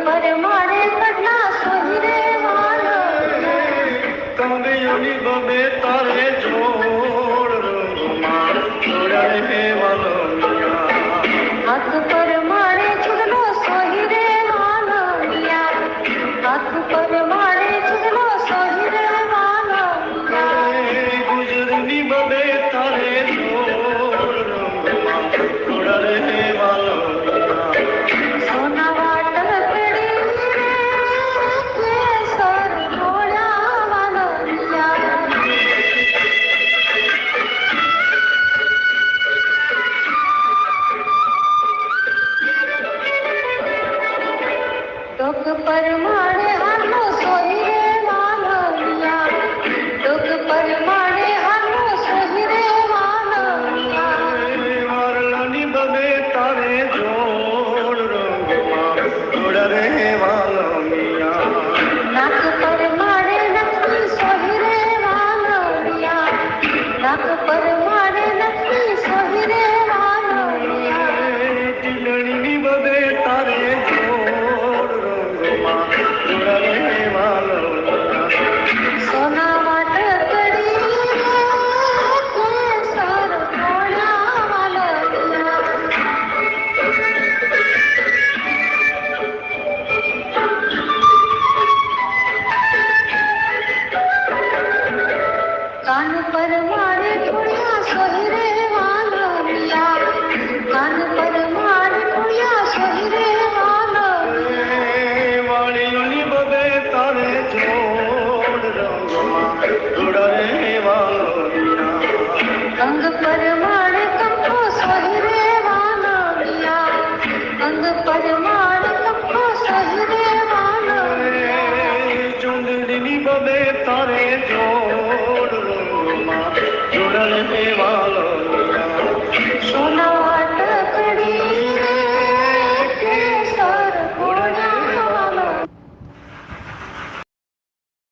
पर मारे कटना सोही रे वालो कांगयोनी बबे तारे जोड़ रंगमा जोड़ा रे वालो मिया हाथ पर मारे चुगलो सोही रे वालो मिया हाथ पर मारे चुगलो सोही रे वालो मिया गुजरनी बबे तारे जोड़ रंगमा जोड़ा रे वालो मिया सोना वाटल पड़ी रे सर घोड़ा वालो मिया टोक पर मारे हालो सोही रे वालो मिया टोक पर मारे हालो सोही रे वालो मिया वारलानी बबे तारे जोड़ रंगमा जोड़ा रे वालो मिया नाक पर मारे नक्की सोही रे वालो मिया नाक पर मारे नक्की सोही रे वालो मिया चिलनी बबे तारे जोड़ रंगमा जोड़ा रे वालो मिया सोना वाट कड़ी रे सर घोड़ा वालो मिया कान पर मारे कुड़िया सोही रे वालो मिया कान पर मारे कुड़िया सोही रे वालो वाली बबे तारे जोड़ रंगमा जोड़ा रे वालो मिया अंग पर मारे कंको सोही रे वालो मिया अंग पर मारे कंको सोही रे वालो मिया चुंदड़ी बबे तारे जोड़ रंगमा जोड़ा रे वालो